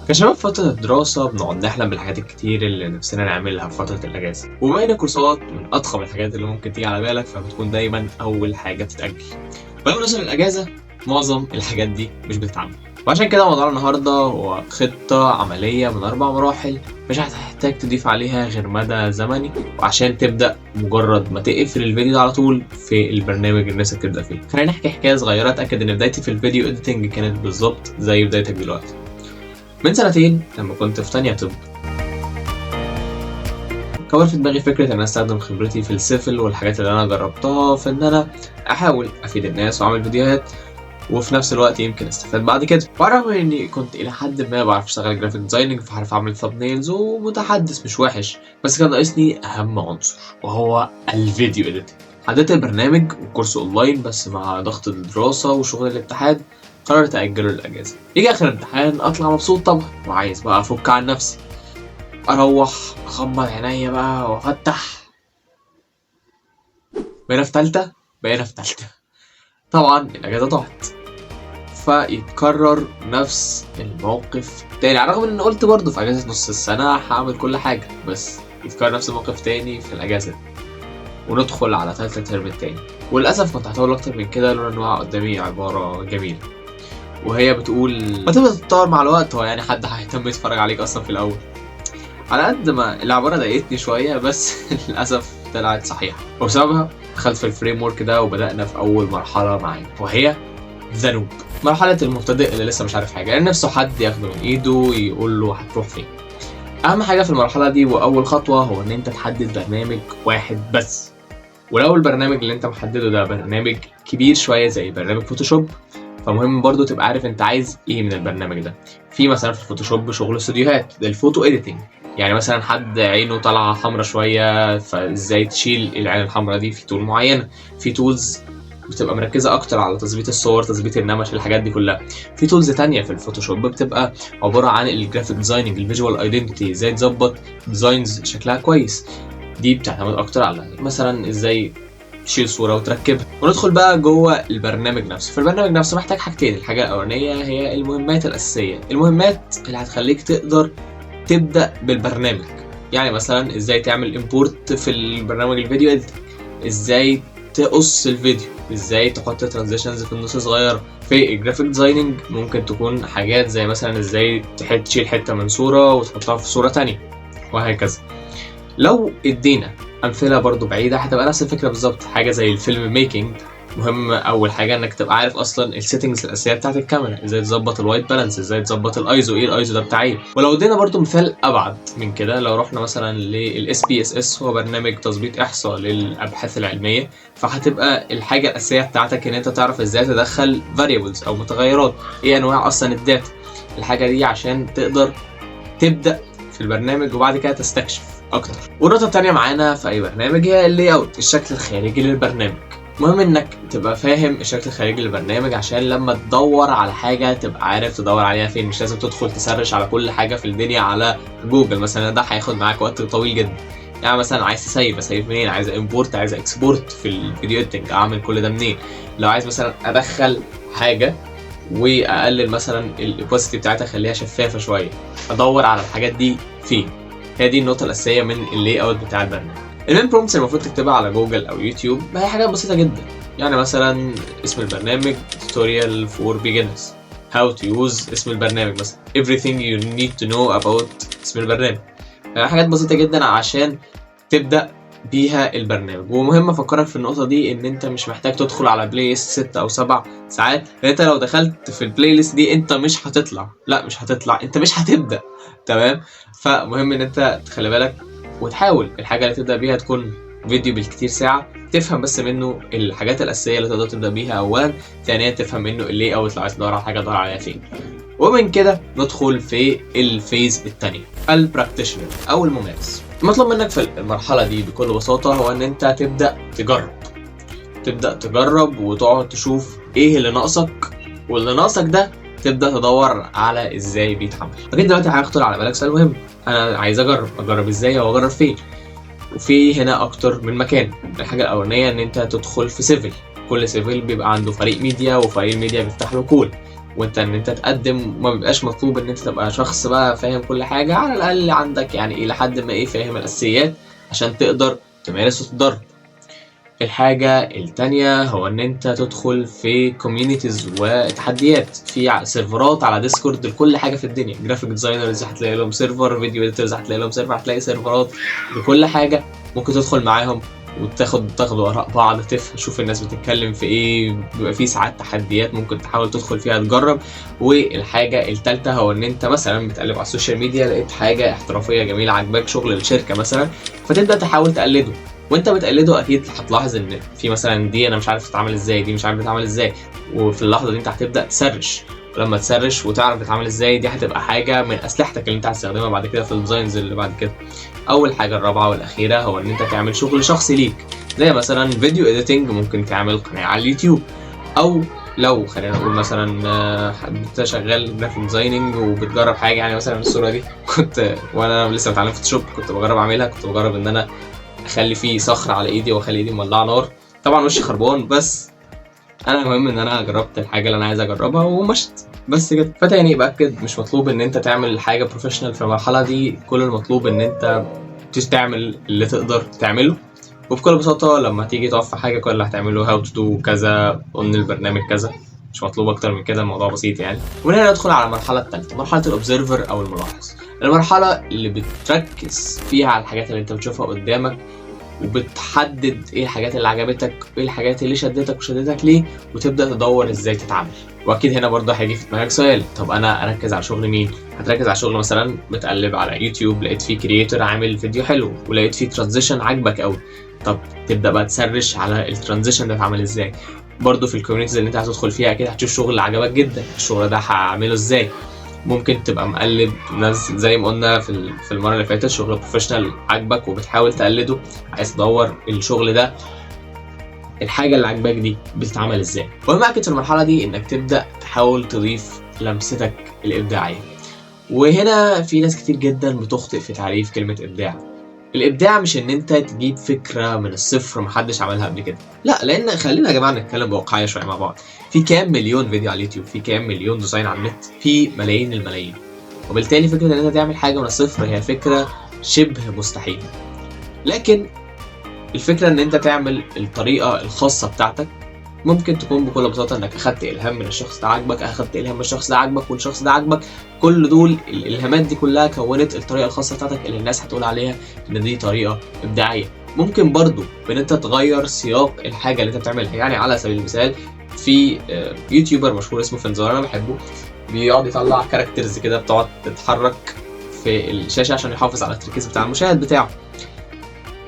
كشباب فترة الدراسة بنقعد نحلم بالحاجات الكتير اللي نفسنا نعملها في فترة الأجازة، وبما إن الكورسات من أضخم الحاجات اللي ممكن تيجي على بالك فبتكون دايما أول حاجة بتتأجل. ولما نوصل الأجازة معظم الحاجات دي مش بتتعمل، وعشان كده موضوعنا النهاردة هو خطة عملية من 4 مراحل مش هتحتاج تضيف عليها غير مدى زمني، وعشان تبدأ مجرد ما تقفل الفيديو ده على طول في البرنامج اللي نفسك تبدأ فيه. خلينا نحكي حكاية صغيرة أتأكد إن بدايتي في الفيديو إديتنج كانت بالظبط زي بدايتك دلوقتي. من 2 سنين لما كنت في تانية طب كون في دماغي فكرة إن أنا أستخدم خبرتي في السيفل والحاجات اللي أنا جربتها في إن أنا أحاول أفيد الناس وأعمل فيديوهات، وفي نفس الوقت يمكن استفاد بعد كده. ورغم إني كنت إلى حد ما بعرف أشتغل جرافيك ديزايننج فعارف أعمل ثامبنيلز ومتحدث مش وحش، بس كان ناقصني أهم عنصر وهو الفيديو إيديتنج. حددت البرنامج وكورس أونلاين، بس مع ضغط الدراسة وشغل الاتحاد قررت أجله للأجازة. يجي آخر الامتحان أطلع مبسوط طبعا وعايز بقى أفك عن نفسي، أروح أغمض عينيا بقى وأفتح. بقينا في تالتة طبعا الأجازة ضاعت، فيتكرر نفس الموقف تاني، على الرغم ان قلت برضه في اجازة نص السنة هعمل كل حاجة، بس يتكرر نفس الموقف تاني في الاجازة وندخل على تالتة ترم التاني. وللأسف كنت هطول أكتر من كده لولا إن وقع قدامي عبارة جميلة وهي بتقول ما تبدأ تتطور مع الوقت، هو يعني حد هيهتم يتفرج عليك أصلا في الأول؟ على قد ما العبارة ضايقتني شوية بس للأسف طلعت صحيحة، وبسببها دخلت في الفريم ورك ده وبدأنا في أول مرحلة معانا وهي ذنوب، مرحلة المبتدئ اللي لسه مش عارف حاجة، يعني نفسه حد ياخده من إيده يقول له هتروح فين. أهم حاجة في المرحلة دي وأول خطوة هو إن أنت تحدد برنامج واحد بس، ولو البرنامج اللي أنت محدده ده برنامج كبير شوية زي برنامج فوتوشوب فمهم برضو تبقى عارف أنت عايز إيه من البرنامج ده. في مثلا في الفوتوشوب شغل استوديوهات للفوتو إيديتنج، يعني مثلا حد عينه طالعة حمرا شوية فإزاي تشيل العين الحمرا دي في تول معينة. في تولز بتبقى مركزة أكتر على تظبيط الصور، تظبيط النمش، الحاجات دي كلها. في تولز تانية في الفوتوشوب بتبقى عبارة عن الجرافيك ديزايننج، الفيجوال ايدنتيتي، ازاي تظبط ديزاينز شكلها كويس، دي بتعتمد أكتر على مثلا ازاي تشيل صورة وتركبها. وندخل بقى جوه البرنامج نفسه. في البرنامج نفسه محتاج حاجتين، الحاجة الأولانية هي المهمات الأساسية، المهمات اللي هتخليك تقدر تبدأ بالبرنامج، يعني مثلا ازاي تعمل امبورت في البرنامج الفيديو اديتنج، ازاي تقص الفيديو، ازاي تحط ترانزيشنز في النص صغيره. في الجرافيك ديزايننج ممكن تكون حاجات زي مثلا ازاي تشيل حته من صوره وتحطها في صوره تانية وهكذا. لو ادينا امثله برضو بعيده هتبقى نفس الفكره بالظبط. حاجه زي الفيلم ميكنج، مهم اول حاجه انك تبقى عارف اصلا السيتنجز الاساسيه بتاعت الكاميرا، ازاي تظبط الوايت بالانس، ازاي تظبط الايزو، ايه الايزو ده بتاع ايه. ولو ادينا برضو مثال ابعد من كده، لو رحنا مثلا للاس بي اس اس، هو برنامج تظبيط احصاء للابحاث العلميه، فهتبقى الحاجه الاساسيه بتاعتك ان انت تعرف ازاي تدخل فاريبلز او متغيرات، ايه انواع اصلا الداتا، الحاجه دي عشان تقدر تبدا في البرنامج وبعد كده تستكشف اكتر. والنقطه الثانيه معانا في اي برنامج هي اللاي اوت، الشكل الخارجي للبرنامج. مهم انك تبقى فاهم الشكل الخارجي للبرنامج عشان لما تدور على حاجه تبقى عارف تدور عليها فين، مش لازم تدخل تسرش على كل حاجه في الدنيا على جوجل مثلا، ده هياخد معاك وقت طويل جدا. يعني مثلا عايز اسيب منين، عايز امبورت، عايز اكسبورت في الفيديو اديتنج، اعمل كل ده منين. لو عايز مثلا ادخل حاجه واقلل مثلا الاوباسيتي بتاعتها اخليها شفافه شويه، ادور على الحاجات دي فين. هي دي النقطه الاساسيه من اللاي اوت بتاع البرنامج. المين برومبتس المفروض تكتبها على جوجل او يوتيوب، ما هي حاجات بسيطه جدا، يعني مثلا اسم البرنامج tutorial for beginners، how to use اسم البرنامج مثلا everything you need to know about اسم البرنامج. يعني حاجات بسيطه جدا عشان تبدا بيها البرنامج. ومهم افكرك في النقطه دي ان انت مش محتاج تدخل على بلاي ليست 6 أو 7 ساعات، لان انت لو دخلت في البلاي ليست دي انت مش هتطلع، انت مش هتبدا. تمام، فمهم ان انت تخلي بالك وتحاول الحاجه اللي تبدا بيها تكون فيديو بالكتير ساعه، تفهم بس منه الحاجات الاساسيه اللي تقدر تبدا بيها اولا، ثانيا تفهم منه اللي اوت، لو عايز تدور على حاجه تدور عليها فين. ومن كده ندخل في الفيز الثانيه، البراكتيشنر او الممارس. المطلوب منك في المرحله دي بكل بساطه هو ان انت تبدا تجرب وتقعد تشوف ايه اللي ناقصك، واللي ناقصك ده تبدا تدور على ازاي بيتعمل. اكيد دلوقتي هيخطر على بالك سؤال مهم، انا عايز اجرب ازاي او اجرب فين؟ وفي هنا اكتر من مكان. الحاجه الاولانيه ان انت تدخل في سيفل، كل سيفل بيبقى عنده فريق ميديا، وفريق الميديا بيفتح له كول، وانت ان انت تقدم، ما بيبقاش مطلوب ان انت تبقى شخص بقى فاهم كل حاجه، على الاقل عندك يعني الى حد ما فاهم الاساسيات عشان تقدر تمارس وتتدرب. الحاجة التانية هو ان انت تدخل في كوميونيتيز وتحديات، في سيرفرات على ديسكورد لكل حاجة في الدنيا. جرافيك ديزاينرز هتلاقي لهم سيرفر، فيديو اديتورز هتلاقي لهم سيرفر، هتلاقي سيرفرات لكل حاجة ممكن تدخل معاهم تاخدوا اراء بعض، تشوف الناس بتتكلم في ايه. بيبقى في ساعات تحديات ممكن تحاول تدخل فيها تجرب. والحاجة التالتة هو ان انت مثلا بتقلب على السوشيال ميديا، لقيت حاجة احترافية جميلة عجباك، شغل الشركة مثلا، فتبدأ تحاول تقلده. وانت بتقلده اكيد هتلاحظ ان في مثلا دي انا مش عارف تتعمل ازاي، دي مش عارف تتعمل ازاي، وفي اللحظه دي انت هتبدا تسرش. ولما تسرش وتعرف تتعمل ازاي، دي هتبقى حاجه من اسلحتك اللي انت هتستخدمها بعد كده في الديزاينز اللي بعد كده. اول حاجه الرابعه والاخيره هو ان انت تعمل شغل شخصي ليك، زي مثلا فيديو اديتنج. ممكن تعمل قناه على اليوتيوب، او لو خلينا نقول مثلا انت شغال جرافيك ديزايننج وبتجرب حاجه، يعني مثلا الصوره دي كنت وانا لسه بتعلم فوتوشوب كنت بجرب اعملها، كنت بجرب ان انا اخلي فيه صخر على ايدي واخلي ايدي مولعه نار. طبعا وشي خربان، بس انا المهم ان انا جربت الحاجه اللي انا عايز اجربها ومشت بس كده. فتاني باكد، مش مطلوب ان انت تعمل حاجه بروفيشنال في المرحله دي، كل المطلوب ان انت تعمل اللي تقدر تعمله. وبكل بساطه لما تيجي تقف في حاجه، كل اللي هتعمله هاو تو دو كذا، قلنا البرنامج كذا، مش مطلوب اكتر من كده، الموضوع بسيط يعني. ومن هنا ندخل على المرحله الثالثه، مرحله الاوبزرفر او الملاحظ. المرحله اللي بتركز فيها على الحاجات اللي انت بتشوفها قدامك، وبتحدد ايه الحاجات اللي عجبتك وايه الحاجات اللي شدتك وشدتك ليه، وتبدا تدور ازاي تتعامل. واكيد هنا برضه هيجي في دماغك سؤال، طب انا اركز على شغل مين؟ هتركز على شغل مثلا بتقلب على يوتيوب، لقيت فيه كرييتور عامل فيديو حلو ولقيت فيه ترانزيشن عجبك قوي، طب تبدا بقى تسرش على الترانزيشن ده اتعمل ازاي. برضه في الكوميونيتيز اللي انت هتدخل فيها اكيد هتشوف شغل عجبك جدا، الشغل ده هعمله ازاي. ممكن تبقى مقلد ناس زي ما قلنا في المره اللي فاتت، شغل بروفيشنال عاجبك وبتحاول تقلده، عايز تدور الشغل ده الحاجه اللي عاجباك دي بتتعمل ازاي. واهم حاجه في المرحله دي انك تبدا تحاول تضيف لمستك الابداعيه. وهنا في ناس كتير جدا بتخطئ في تعريف كلمه ابداع. الابداع مش ان انت تجيب فكره من الصفر محدش عملها قبل كده، لا، لان خلينا يا جماعه نتكلم بواقعيه شويه مع بعض. في كام مليون فيديو على اليوتيوب، في كام مليون ديزاين على النت، في ملايين الملايين. وبالتالي فكره ان انت تعمل حاجه من الصفر هي فكره شبه مستحيله. لكن الفكره ان انت تعمل الطريقه الخاصه بتاعتك ممكن تكون بكل بساطه انك اخدت الهام من الشخص ده عاجبك، اخدت الهام من الشخص ده عاجبك، والشخص ده عاجبك. كل دول الالهامات دي كلها كونت الطريقه الخاصه بتاعتك اللي الناس هتقول عليها ان دي طريقه ابداعيه. ممكن برضو بان انت تغير سياق الحاجه اللي انت بتعملها. يعني على سبيل المثال، في يوتيوبر مشهور اسمه فنزار، انا بحبه، بيقعد يطلع كاركترز كده بتقعد تتحرك في الشاشه عشان يحافظ على التركيز بتاع المشاهد بتاعه.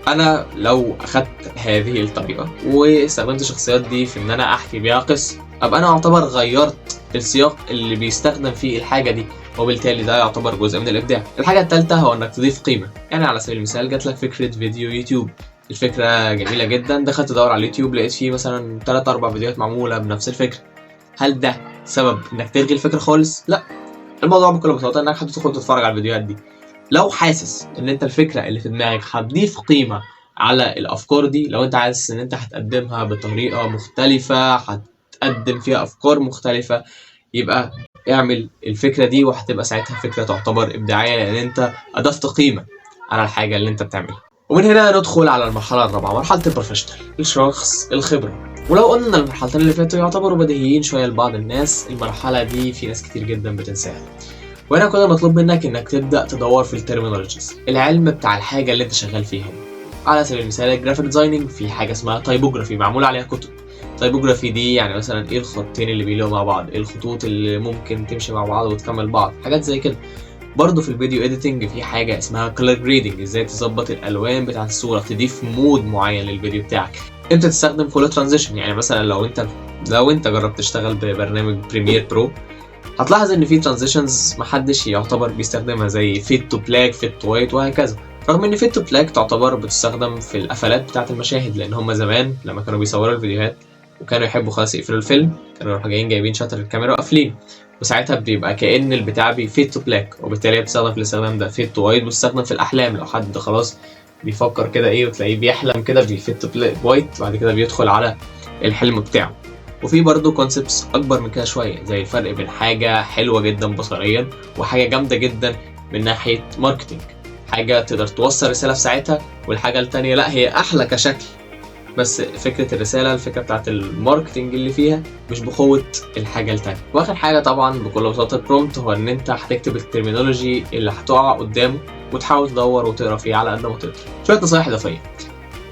انا لو اخدت هذه الطريقه واستخدمت الشخصيات دي في ان انا احكي بيها قصه، ابقى انا اعتبر غيرت السياق اللي بيستخدم فيه الحاجه دي، وبالتالي ده يعتبر جزء من الابداع. الحاجه الثالثه هو انك تضيف قيمه. يعني على سبيل المثال، جات لك فكره فيديو يوتيوب، الفكره جميله جدا، دخلت تدور على اليوتيوب لقيت فيه مثلا 3 4 فيديوهات معموله بنفس الفكره. هل ده سبب انك تلغي الفكره خالص؟ لا، الموضوع بكل بساطه انك هتدخل تتفرج على الفيديوهات دي. لو حاسس ان انت الفكره اللي في دماغك هتضيف قيمه على الافكار دي، لو انت حاسس ان انت هتقدمها بطريقه مختلفه، هتقدم فيها افكار مختلفه، يبقى اعمل الفكره دي، وهتبقى ساعتها فكره تعتبر ابداعيه، لان انت اضفت قيمه على الحاجه اللي انت بتعملها. ومن هنا ندخل على المرحله الرابعه، مرحله البروفيشنال، الشخص الخبره. ولو قلنا المرحلتين اللي فاتوا يعتبروا بديهيين شويه لبعض الناس، المرحله دي في ناس كتير جدا بتنساها. وهنا كنا مطلوب منك انك تبدا تدور في الترمينولوجيز، العلم بتاع الحاجه اللي انت شغال فيها. على سبيل المثال الجرافيك ديزايننج، في حاجه اسمها تايبوجرافي معمول عليها كتب. تايبوجرافي دي يعني مثلا ايه الخطين اللي بيلاقوا مع بعض، ايه الخطوط اللي ممكن تمشي مع بعض وتكمل بعض، حاجات زي كده. برضه في الفيديو اديتنج في حاجه اسمها كلر جريدنج، ازاي تظبط الالوان بتاعه الصوره، تضيف مود معين للفيديو بتاعك. امتى تستخدم كل ترانزيشن، يعني مثلا لو انت جربت تشتغل ببرنامج بريمير برو، هتلاحظ ان في ترانزيشنز محدش يعتبر بيستخدمها، زي فيت تو بلاك، فيت تو وايت، وهكذا. رغم ان فيت تو بلاك تعتبر بتستخدم في القفلات بتاعه المشاهد، لان هم زمان لما كانوا بيصوروا الفيديوهات وكانوا يحبوا خلاص يقفلوا الفيلم، كانوا يروحوا جايين جايبين شاتر الكاميرا وقافلين، وساعتها بيبقى كأن البتاع فيت تو بلاك، وبالتالي بتستخدم في الاستخدام ده. فيت تو وايت بتستخدم في الاحلام، لو حد خلاص بيفكر كده وتلاقيه بيحلم كده بيفيت تو وايت، بعد كده بيدخل على الحلم بتاعه. وفي برضه كونسبتس اكبر من كده شويه، زي الفرق بين حاجه حلوه جدا بصريا وحاجه جامده جدا من ناحيه ماركتنج. حاجه تقدر توصل رساله في ساعتها، والحاجه التانيه لا هي احلى كشكل، بس فكره الرساله الفكره بتاعت الماركتنج اللي فيها مش بقوه الحاجه التانيه. واخر حاجه طبعا بكل بساطه البرومبت، هو ان انت هتكتب الترمينولوجي اللي هتقع قدامه وتحاول تدور وتقرا فيه على قد ما تقدر. شويه نصايح اضافيه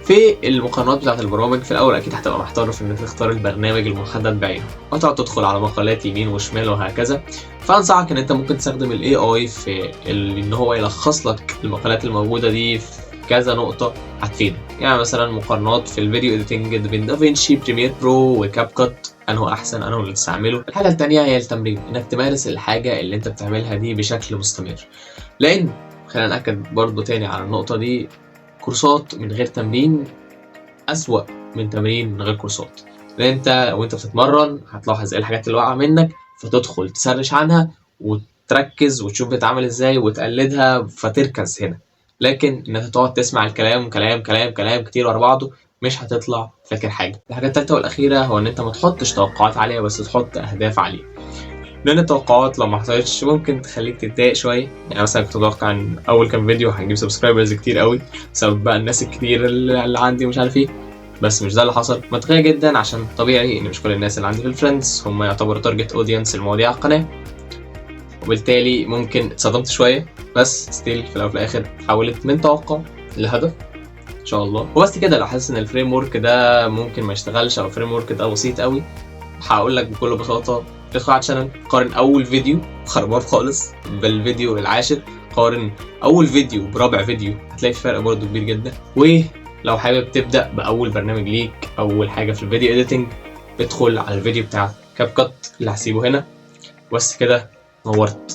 في المقارنات بتاعت البرامج. في الاول اكيد هتبقى محتار في ان انت تختار البرنامج المحدد بعينه، وتقعد تدخل على مقالات يمين وشمال وهكذا. فانصحك ان انت ممكن تستخدم الاي اي في ان هو يلخص لك المقالات الموجوده دي في كذا نقطه هتفيدك. يعني مثلا مقارنات في الفيديو اديتنج بين دافينشي بريمير برو وكاب كات، انه احسن انه اللي تستعمله. الحاجه الثانيه هي التمرين، انك تمارس الحاجه اللي انت بتعملها دي بشكل مستمر. لان خلينا ناكد برضو تاني على النقطه دي، كورسات من غير تمرين أسوأ من تمرين من غير كورسات. لأن أنت وأنت بتتمرن هتلاحظ إيه الحاجات اللي واقعة منك، فتدخل تسرش عنها وتركز وتشوف بتتعمل إزاي وتقلدها فتركز هنا. لكن إنك تقعد تسمع الكلام كلام كلام كلام كتير ورا بعضه مش هتطلع فاكر حاجة. الحاجة التالتة والأخيرة هو إن أنت ما تحطش توقعات عالية، بس تحط أهداف عالية. لأن التوقعات لو ما حصلتش ممكن تخليك تتضايق شوية. يعني مثلا كنت متوقع إن أول كام فيديو هنجيب سبسكرايبرز كتير قوي بسبب بقى الناس الكتير اللي عندي ومش عارف إيه، بس مش ده اللي حصل. منطقية جدا عشان طبيعي إن مش كل الناس اللي عندي في الفريندز هم يعتبروا تارجت أودينس المواضيع على القناة، وبالتالي ممكن اتصدمت شوية. بس ستيل في الأول وفي الآخر حولت من توقع لهدف إن شاء الله. وبس كده. لو حاسس إن الفريم ورك ده ممكن ما يشتغلش أو الفريم ورك ده بسيط قوي، هقول لك بكل بساطة ادخل على الشانل، قارن أول فيديو خربان خالص بالفيديو العاشر، قارن أول فيديو برابع فيديو، هتلاقي في فرق برضه كبير جدا. ولو حابب تبدأ بأول برنامج ليك أول حاجة في الفيديو إيديتنج، ادخل على الفيديو بتاع كاب كات اللي هسيبه هنا. بس كده، نورت.